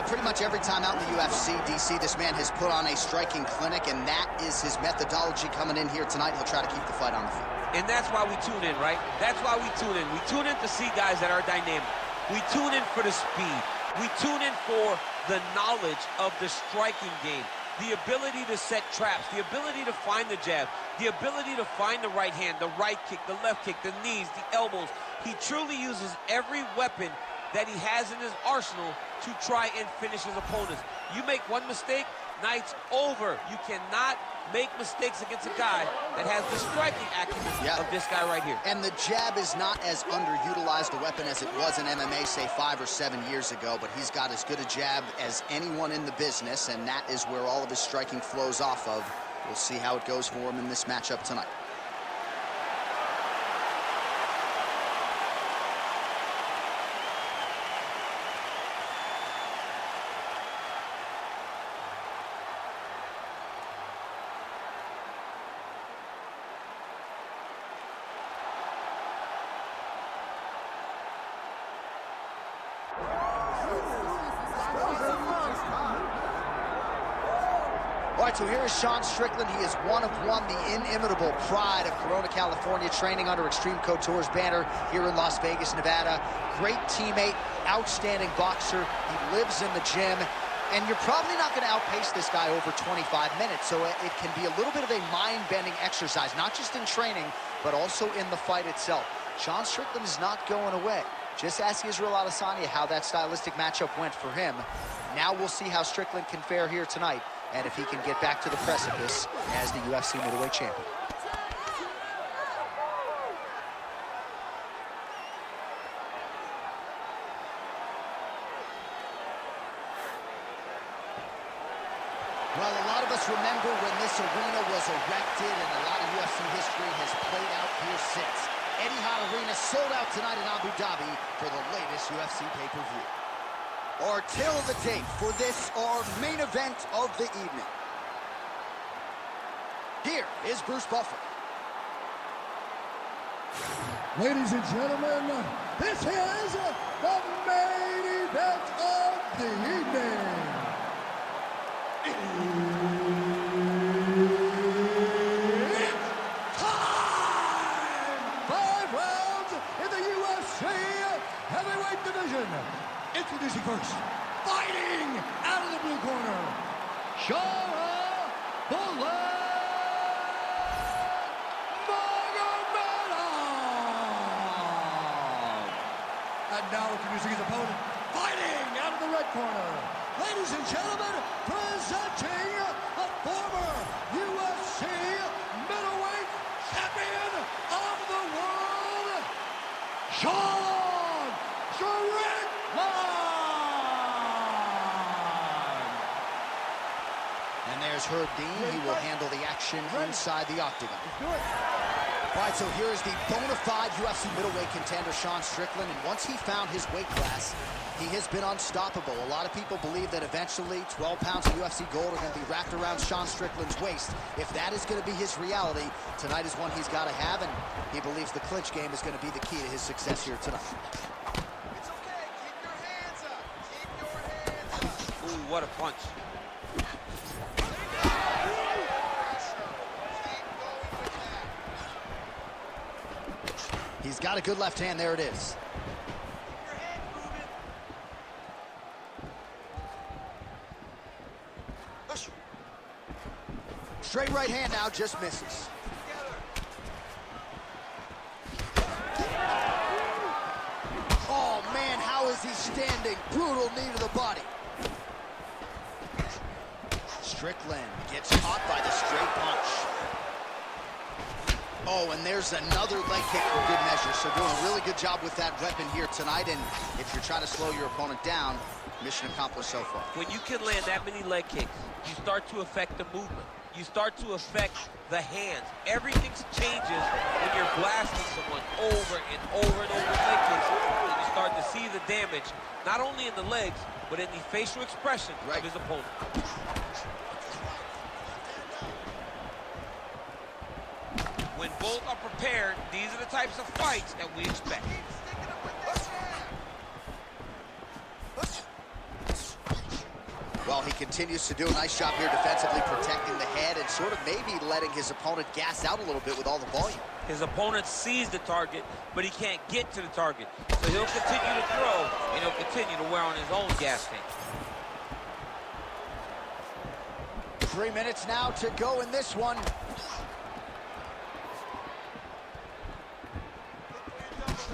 pretty much every time out in the UFC, DC, this man has put on a striking clinic, and that is his methodology coming in here tonight. He'll try to keep the fight on the field. And that's why we tune in, right? That's why we tune in. We tune in to see guys that are dynamic. We tune in for the speed. We tune in for the knowledge of the striking game, the ability to set traps, the ability to find the jab, the ability to find the right hand, the right kick, the left kick, the knees, the elbows. He truly uses every weapon that he has in his arsenal to try and finish his opponents. You make one mistake, night's over. You cannot make mistakes against a guy that has the striking acumen of this guy right here. And the jab is not as underutilized a weapon as it was in MMA, say 5 or 7 years ago, but he's got as good a jab as anyone in the business, and that is where all of his striking flows off of. We'll see how it goes for him in this matchup tonight. All right, so here is Sean Strickland. He is one of one, the inimitable pride of Corona, California, training under Extreme Couture's banner here in Las Vegas, Nevada. Great teammate, outstanding boxer. He lives in the gym, and you're probably not going to outpace this guy over 25 minutes, so it can be a little bit of a mind-bending exercise, not just in training, but also in the fight itself. Sean Strickland is not going away. Just ask Israel Adesanya how that stylistic matchup went for him. Now we'll see how Strickland can fare here tonight, and if he can get back to the precipice as the UFC middleweight champion. Well, a lot of us remember when this arena was erected, and a lot of UFC history has played out here since. Etihad Arena sold out tonight in Abu Dhabi for the latest UFC pay-per-view. Our tale of the tape for this, our main event of the evening. Here is Bruce Buffer. Ladies and gentlemen, this is the main event of the evening. It's time! 5 rounds in the UFC heavyweight division. Introducing first, fighting out of the blue corner, Shara Bullet. And now introducing his opponent, fighting out of the red corner. Ladies and gentlemen, presenting the former UFC middleweight champion of the world, Sean Strickland. And there's Herb Dean. He will handle the action inside the octagon. All right, so here is the bona fide UFC middleweight contender, Sean Strickland, and once he found his weight class, he has been unstoppable. A lot of people believe that eventually 12 pounds of UFC gold are going to be wrapped around Sean Strickland's waist. If that is going to be his reality, tonight is one he's got to have, and he believes the clinch game is going to be the key to his success here tonight. It's okay. Keep your hands up. Keep your hands up. Ooh, what a punch. He's got a good left hand. There it is. Straight right hand now, just misses. Oh, man, how is he standing? Brutal knee to the body. Strickland gets caught by the straight punch. Oh, and there's another leg kick for good measure. So doing a really good job with that weapon here tonight. And if you're trying to slow your opponent down, mission accomplished so far. When you can land that many leg kicks, you start to affect the movement. You start to affect the hands. Everything changes when you're blasting someone over and over and over with leg kicks. And you start to see the damage, not only in the legs, but in the facial expression of his opponent. When both are prepared, these are the types of fights that we expect. continues to do a nice job here defensively, protecting the head and sort of maybe letting his opponent gas out a little bit with all the volume. His opponent sees the target, but he can't get to the target. So he'll continue to throw, and he'll continue to wear on his own gas tank. 3 minutes now to go in this one.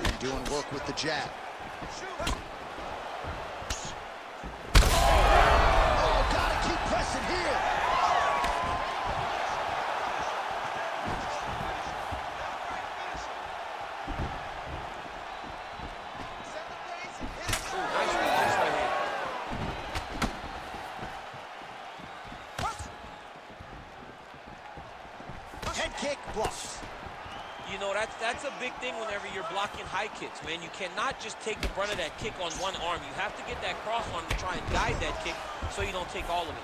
And doing work with the jab. Oh, gotta keep pressing here. Head kick blocks. You know, that's a big thing whenever you're blocking high kicks, man. You cannot just take the brunt of that kick on one arm. You have to get that cross arm to try and guide that kick so you don't take all of it.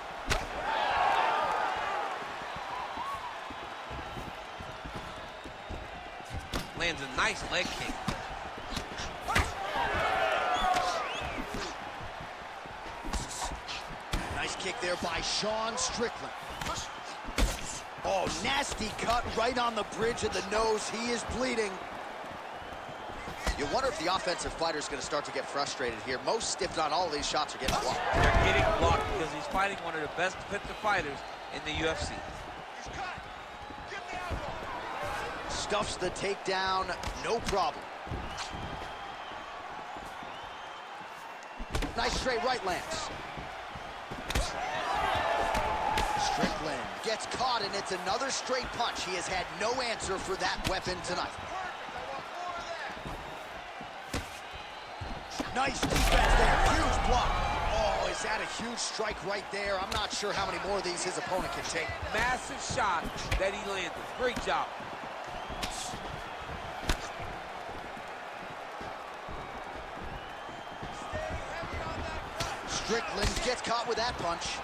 Lands a nice leg kick. Nice kick there by Sean Strickland. Oh, nasty cut right on the bridge of the nose. He is bleeding. You wonder if the offensive fighter is going to start to get frustrated here. Most, if not all of these shots are getting blocked. They're getting blocked because he's fighting one of the best defensive fighters in the UFC. Stuffs the takedown, no problem. Nice straight right lands. Strickland gets caught, and it's another straight punch. He has had no answer for that weapon tonight. Nice defense there, huge block. Oh, is that a huge strike right there? I'm not sure how many more of these his opponent can take. Massive shot that he landed. Great job. Strickland gets caught with that punch.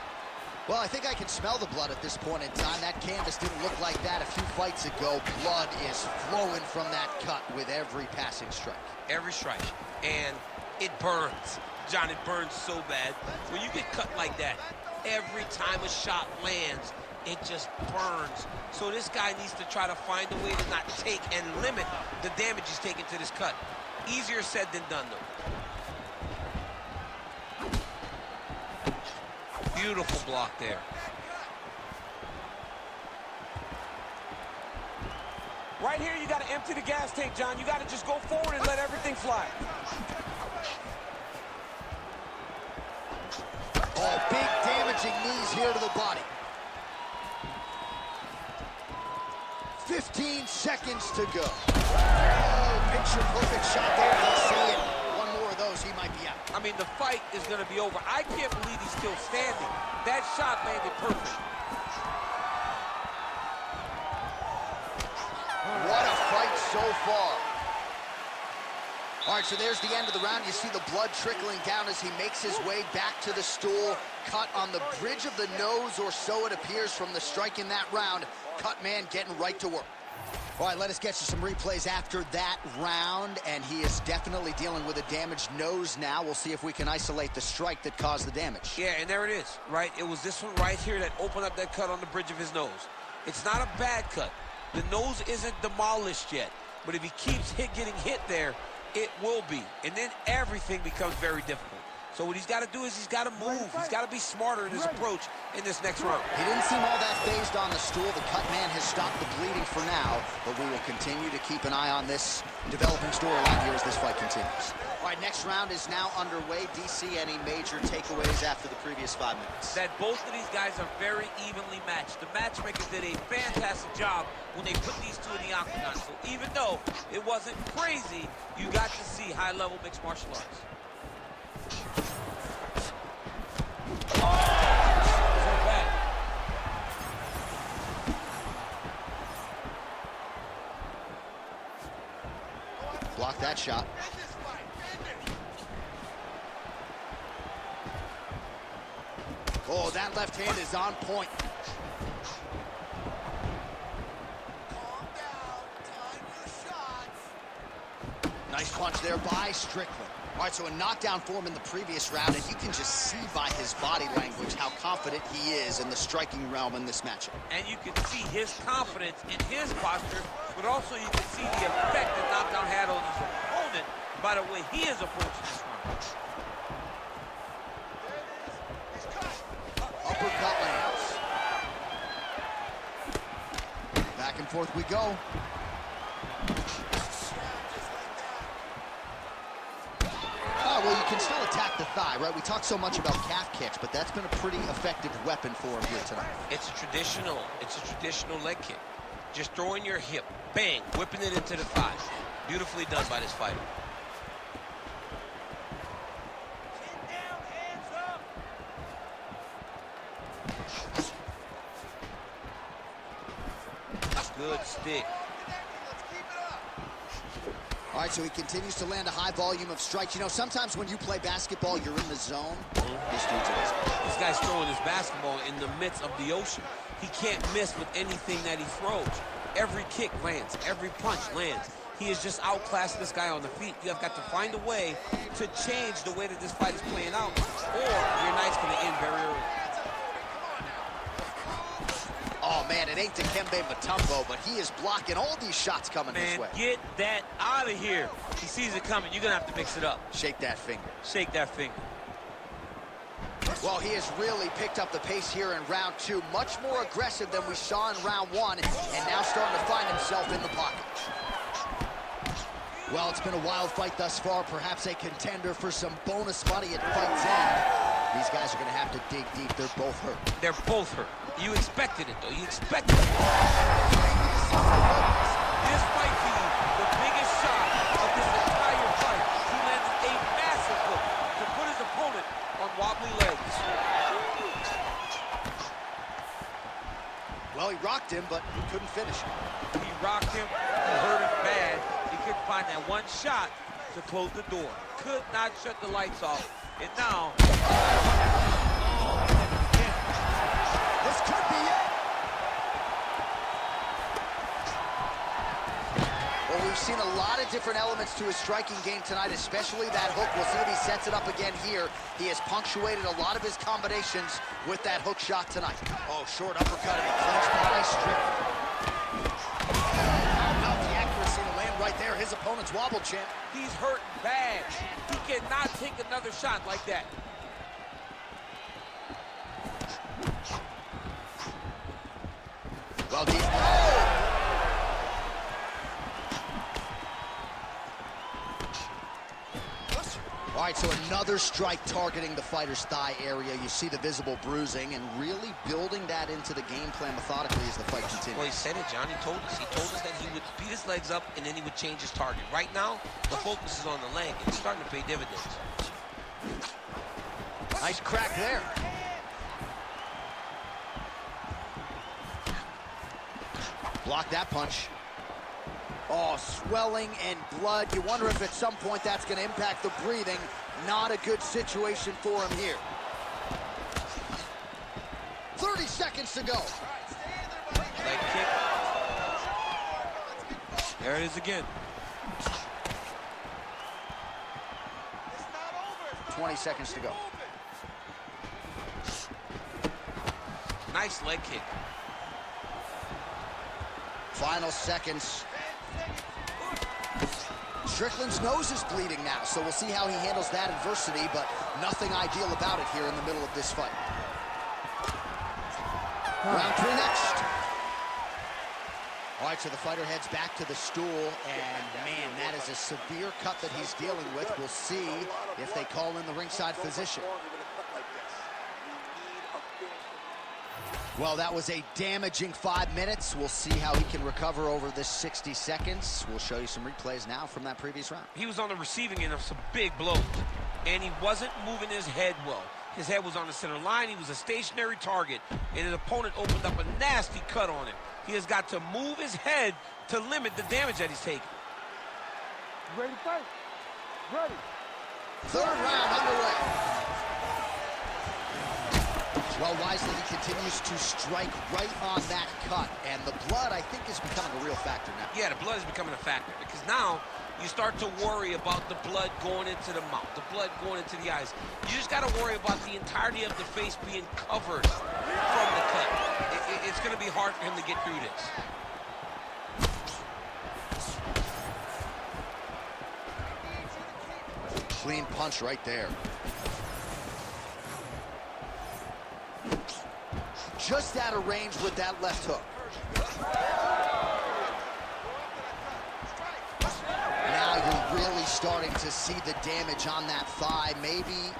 Well, I think I can smell the blood at this point in time. That canvas didn't look like that a few fights ago. Blood is flowing from that cut with every passing strike. Every strike. And it burns. John, it burns so bad. When you get cut like that, every time a shot lands, it just burns. So this guy needs to try to find a way to not take and limit the damage he's taking to this cut. Easier said than done, though. Beautiful block there. Right here, you got to empty the gas tank, John. You got to just go forward and let everything fly. Oh, big damaging knees here to the body. 15 seconds to go. Oh, picture perfect shot there. He's seeing one more of those, he might be out. I mean, the fight is going to be over. I can't believe he's still standing. That shot landed perfect. What a fight so far. All right, so there's the end of the round. You see the blood trickling down as he makes his way back to the stool. Cut on the bridge of the nose, or so it appears from the strike in that round. Cut man getting right to work. All right, let us get you some replays after that round, and he is definitely dealing with a damaged nose now. We'll see if we can isolate the strike that caused the damage. Yeah, and there it is, right? It was this one right here that opened up that cut on the bridge of his nose. It's not a bad cut. The nose isn't demolished yet, but if he keeps getting hit there, it will be. And then everything becomes very difficult. So what he's got to do is he's got to move. He's got to be smarter in his approach in this next round. He didn't seem all that phased on the stool. The cut man has stopped the bleeding for now, but we will continue to keep an eye on this developing storyline here as this fight continues. All right, next round is now underway. DC, any major takeaways after the previous 5 minutes? That both of these guys are very evenly matched. The matchmakers did a fantastic job when they put these two in the octagon. So even though it wasn't crazy, you got to see high-level mixed martial arts. Block that shot. Oh, that left hand is on point. Calm down. Time your shots. Nice punch there by Strickland. All right, so a knockdown for him in the previous round, and you can just see by his body language how confident he is in the striking realm in this matchup. And you can see his confidence in his posture, but also you can see the effect that knockdown had on his opponent by the way he is approaching this round. Uppercut lands. Back and forth we go. Oh, well, you can still attack the thigh, right? We talk so much about calf kicks, but that's been a pretty effective weapon for him here tonight. It's a traditional leg kick. Just throwing your hip, bang, whipping it into the thigh. Beautifully done by this fighter. Good stick. All right, so he continues to land a high volume of strikes. You know, sometimes when you play basketball, you're in the zone. This dude's in his zone. This guy's throwing his basketball in the midst of the ocean. He can't miss with anything that he throws. Every kick lands. Every punch lands. He has just outclassed this guy on the feet. You have got to find a way to change the way that this fight is playing out, or your night's going to end very early. Oh, man, it ain't Dikembe Mutombo, but he is blocking all these shots coming his way. Get that out of here. He sees it coming. You're going to have to mix it up. Shake that finger. Shake that finger. Well, he has really picked up the pace here in round two. Much more aggressive than we saw in round one, and now starting to find himself in the pocket. Well, it's been a wild fight thus far. Perhaps a contender for some bonus money at fight's end. These guys are going to have to dig deep. They're both hurt. They're both hurt. You expected it, though. You expected it. This might be the biggest shot of this entire fight. He landed a massive hook to put his opponent on wobbly legs. Well, he rocked him, but he couldn't finish him. He rocked him. He hurt him bad. He couldn't find that one shot to close the door. Could not shut the lights off. And now... This could be it. Well, we've seen a lot of different elements to his striking game tonight, especially that hook. We'll see if he sets it up again here. He has punctuated a lot of his combinations with that hook shot tonight. Oh, short uppercut, and he clinched by Strickland. How about the accuracy to land right there? His opponent's wobble, champ. He's hurt bad. He cannot take another shot like that. Well, deep. Oh! All right, so another strike targeting the fighter's thigh area. You see the visible bruising, and really building that into the game plan methodically as the fight continues. Well, he said it, John. He told us. He told us that he would beat his legs up, and then he would change his target. Right now, the focus is on the leg, and it's starting to pay dividends. Nice crack there. Block that punch. Oh, swelling and blood. You wonder if at some point that's going to impact the breathing. Not a good situation for him here. 30 seconds to go. Leg kick. There it is again. 20 seconds to go. Nice leg kick. Final seconds. Strickland's nose is bleeding now, so we'll see how he handles that adversity, but nothing ideal about it here in the middle of this fight. Round three next. All right, so the fighter heads back to the stool, and man, that is a severe cut that he's dealing with. We'll see if they call in the ringside physician. Well, that was a damaging 5 minutes. We'll see how he can recover over this 60 seconds. We'll show you some replays now from that previous round. He was on the receiving end of some big blows, and he wasn't moving his head well. His head was on the center line. He was a stationary target, and his opponent opened up a nasty cut on him. He has got to move his head to limit the damage that he's taking. Ready to fight? Ready. Third round underway. Well, wisely, he continues to strike right on that cut. And the blood, I think, is becoming a real factor now. Yeah, the blood is becoming a factor because now you start to worry about the blood going into the mouth, the blood going into the eyes. You just got to worry about the entirety of the face being covered from the cut. It's going to be hard for him to get through this. Clean punch right there. Just out of range with that left hook. Now you're really starting to see the damage on that thigh. Maybe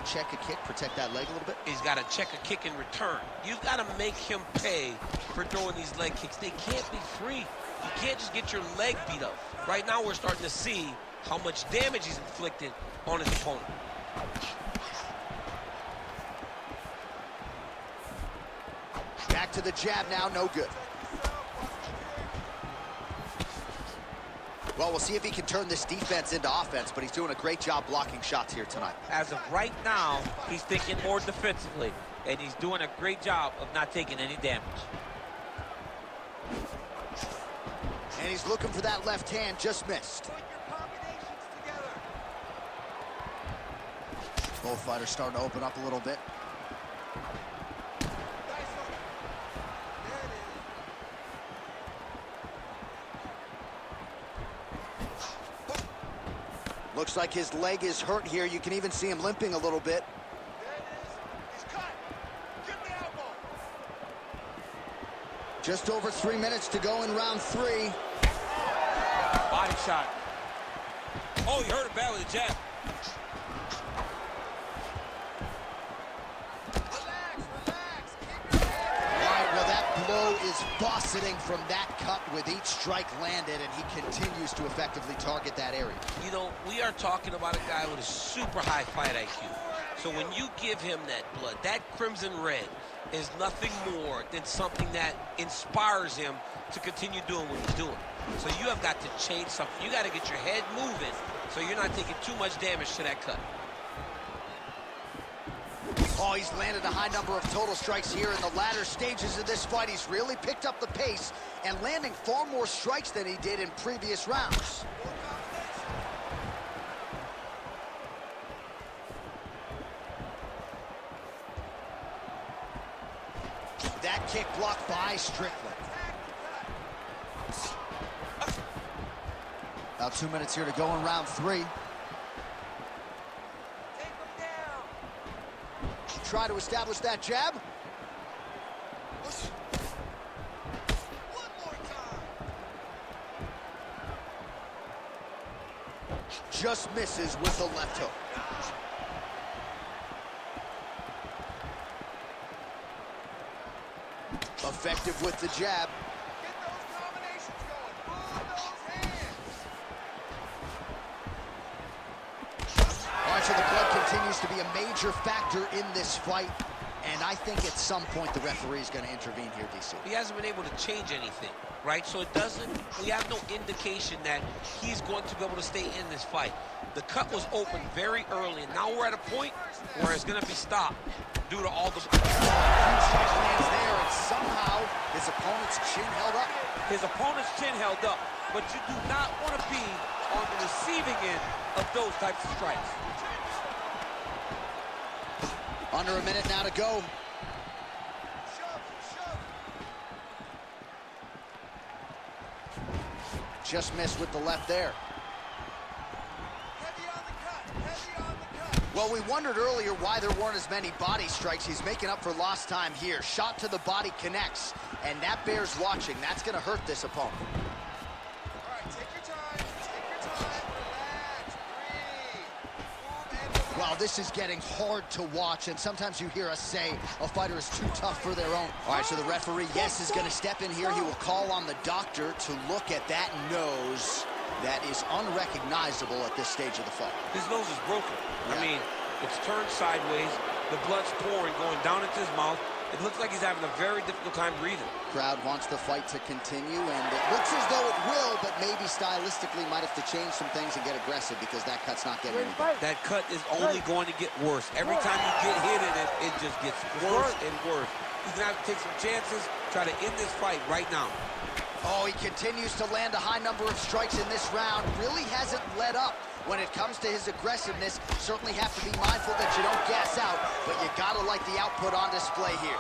check a kick, protect that leg a little bit. He's got to check a kick in return. You've got to make him pay for throwing these leg kicks. They can't be free. You can't just get your leg beat up. Right now we're starting to see how much damage he's inflicted on his opponent. Back to the jab now, no good. Well, we'll see if he can turn this defense into offense, but he's doing a great job blocking shots here tonight. As of right now, he's thinking more defensively, and he's doing a great job of not taking any damage. And he's looking for that left hand, just missed. Both fighters starting to open up a little bit. Looks like his leg is hurt here. You can even see him limping a little bit. There it is. He's cut. Get the elbow. Just over 3 minutes to go in round 3. Body shot. Oh, he hurt him bad with a jab. Relax. Keep your head. All right, well, that blow is buffeting from that cut with each strike landed, and he continues to effectively target that area. You know, we are talking about a guy with a super high fight IQ. So when you give him that blood, that crimson red is nothing more than something that inspires him to continue doing what he's doing. So you have got to change something. You got to get your head moving so you're not taking too much damage to that cut. Oh, he's landed a high number of total strikes here in the latter stages of this fight. He's really picked up the pace and landing far more strikes than he did in previous rounds. That kick blocked by Strickland. About 2 minutes here to go in round 3. Try to establish that jab. One more time. Just misses with the left hook. Effective with the jab. Get those combinations going. Move those hands. All right, so the blood continues to be a major factor in this fight. And I think at some point the referee is going to intervene here, DC. He hasn't been able to change anything, right? So we have no indication that he's going to be able to stay in this fight. The cut was open very early, and now we're at a point where it's going to be stopped due to all the... Huge strike lands there, and somehow his opponent's chin held up. His opponent's chin held up, but you do not want to be on the receiving end of those types of strikes. Under a minute now to go. Just missed with the left there. Heavy on the cut. Heavy on the cut. Well, we wondered earlier why there weren't as many body strikes. He's making up for lost time here. Shot to the body connects, and that bears watching. That's going to hurt this opponent. All right, take your time. Take your time. Relax. Breathe. Move and relax. Wow, this is getting hard to watch, and sometimes you hear us say a fighter is too tough for their own. All right, so the referee, yes, is going to step in here. He will call on the doctor to look at that nose that is unrecognizable at this stage of the fight. His nose is broken. Yeah. I mean, it's turned sideways. The blood's pouring, going down into his mouth. It looks like he's having a very difficult time breathing. Crowd wants the fight to continue, and it looks as though it will, but maybe stylistically might have to change some things and get aggressive because that cut's not getting any better. That cut is only going to get worse. Every time you get hit in it, it just gets worse and worse. He's going to have to take some chances, try to end this fight right now. Oh, he continues to land a high number of strikes in this round. Really hasn't let up when it comes to his aggressiveness. Certainly have to be mindful that you don't gas out, but you gotta like the output on display here.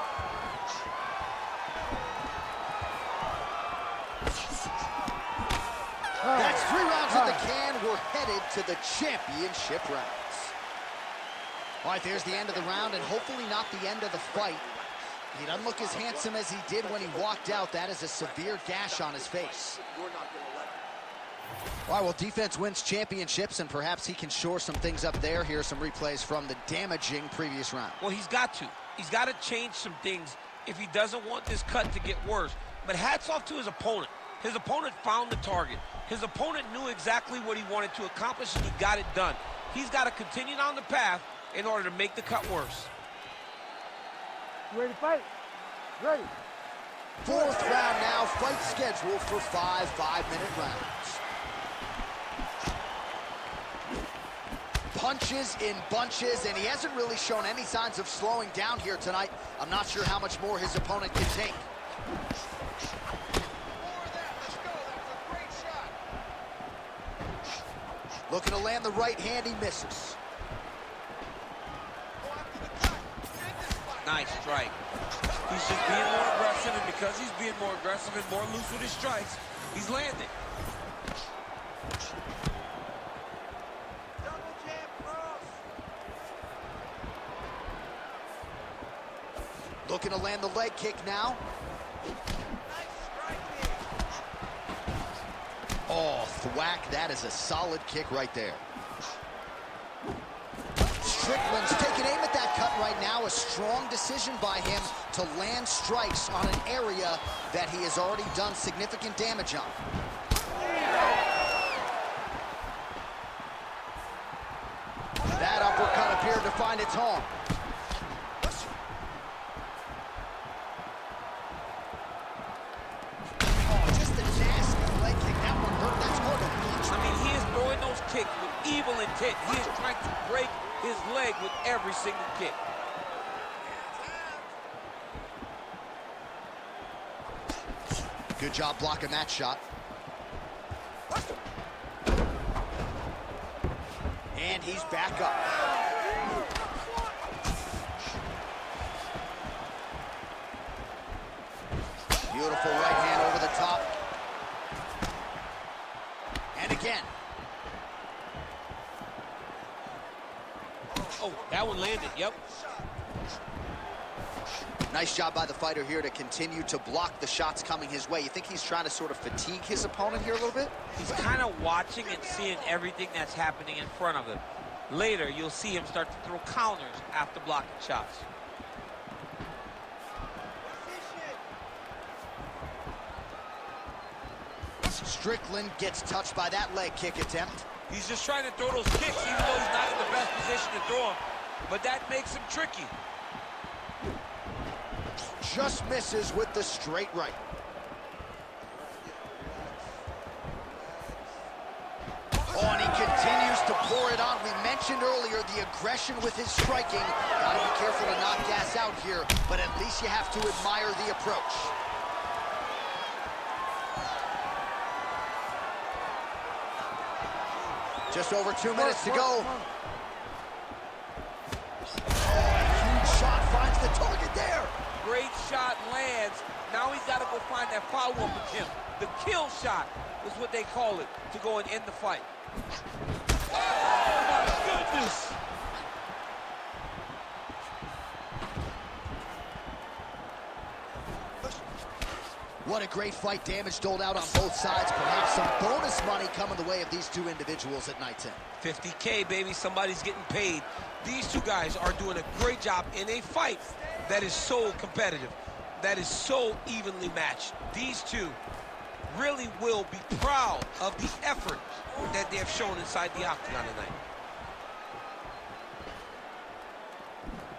That's 3 rounds in the can. We're headed to the championship rounds. All right, there's the end of the round, and hopefully not the end of the fight. He doesn't look as handsome as he did when he walked out. That is a severe gash on his face. All right, well, defense wins championships, and perhaps he can shore some things up there. Here are some replays from the damaging previous round. Well, he's got to. He's got to change some things if he doesn't want this cut to get worse. But hats off to his opponent. His opponent found the target. His opponent knew exactly what he wanted to accomplish, and he got it done. He's got to continue down the path in order to make the cut worse. Ready to fight? Ready. 4th round now, fight scheduled for 5 5-minute rounds. Punches in bunches, and he hasn't really shown any signs of slowing down here tonight. I'm not sure how much more his opponent can take. More of that. Let's go. That was a great shot. Looking to land the right hand, he misses. Go after the cut. End this fight. Nice strike. He's just being more aggressive, and because he's being more aggressive and more loose with his strikes, he's landing. Double jab cross. Looking to land the leg kick now. Nice striking. Oh, thwack. That is a solid kick right there. Strickland's taking aim at that cut right now. A strong decision by him to land strikes on an area that he has already done significant damage on. That uppercut appeared to find its home. Oh, just a nasty leg kick. That one hurt. That's going to reach. I mean, he is throwing those kicks with evil intent. He is trying to break his leg with every single kick. Good job blocking that shot. And he's back up. Beautiful right hand over the top. And again. Oh, that one landed, yep. Nice job by the fighter here to continue to block the shots coming his way. You think he's trying to sort of fatigue his opponent here a little bit? He's kind of watching and seeing everything that's happening in front of him. Later, you'll see him start to throw counters after blocking shots. Strickland gets touched by that leg kick attempt. He's just trying to throw those kicks even though he's not in the best position to throw them. But that makes him tricky. Just misses with the straight right. Oh, and he continues to pour it on. We mentioned earlier the aggression with his striking. Gotta be careful to not gas out here, but at least you have to admire the approach. Just over 2 minutes to go. Oh, a huge shot finds the target there. Great shot lands. Now he's got to go find that follow-up attempt. The kill shot is what they call it to go and end the fight. Oh, my goodness. What a great fight. Damage doled out on both sides. Perhaps some bonus money coming the way of these two individuals at night's end. 50K, baby. Somebody's getting paid. These two guys are doing a great job in a fight that is so competitive, that is so evenly matched. These two really will be proud of the effort that they have shown inside the octagon tonight.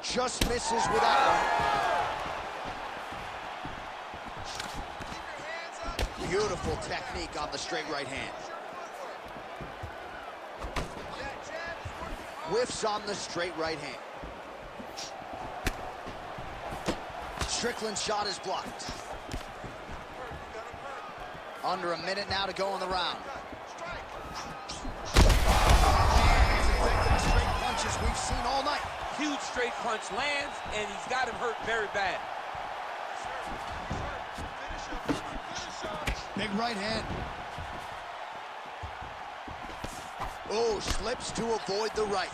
Just misses with that one. Beautiful technique on the straight right hand. Whiffs on the straight right hand. Strickland's shot is blocked. Under a minute now to go in the round. Straight punches we've seen all night. Huge straight punch lands, and he's got him hurt very bad. Big right hand. Oh, slips to avoid the right.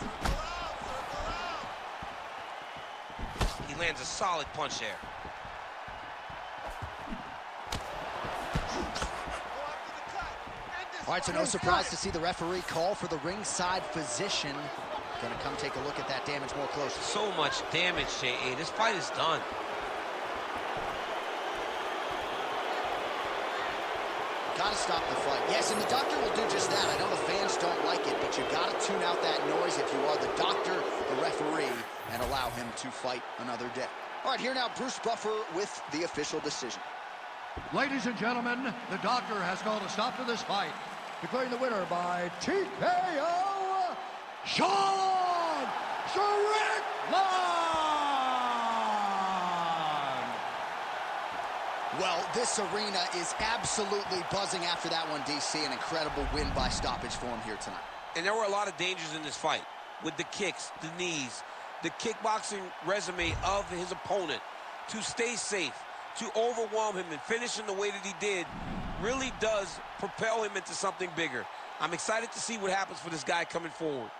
He lands a solid punch there. All right, so no surprise to see the referee call for the ringside physician. Gonna come take a look at that damage more closely. So much damage, J.A. This fight is done. Gotta stop the fight. Yes, and the doctor will do just that. I know the fans don't like it, but you gotta tune out that noise if you are the doctor, the referee, and allow him to fight another day. All right, here now, Bruce Buffer with the official decision. Ladies and gentlemen, the doctor has called a stop to this fight, declaring the winner by TKO, Sean Strickland! Well, this arena is absolutely buzzing after that one, DC. An incredible win by stoppage for him here tonight. And there were a lot of dangers in this fight with the kicks, the knees, the kickboxing resume of his opponent. To stay safe, to overwhelm him and finish in the way that he did really does propel him into something bigger. I'm excited to see what happens for this guy coming forward.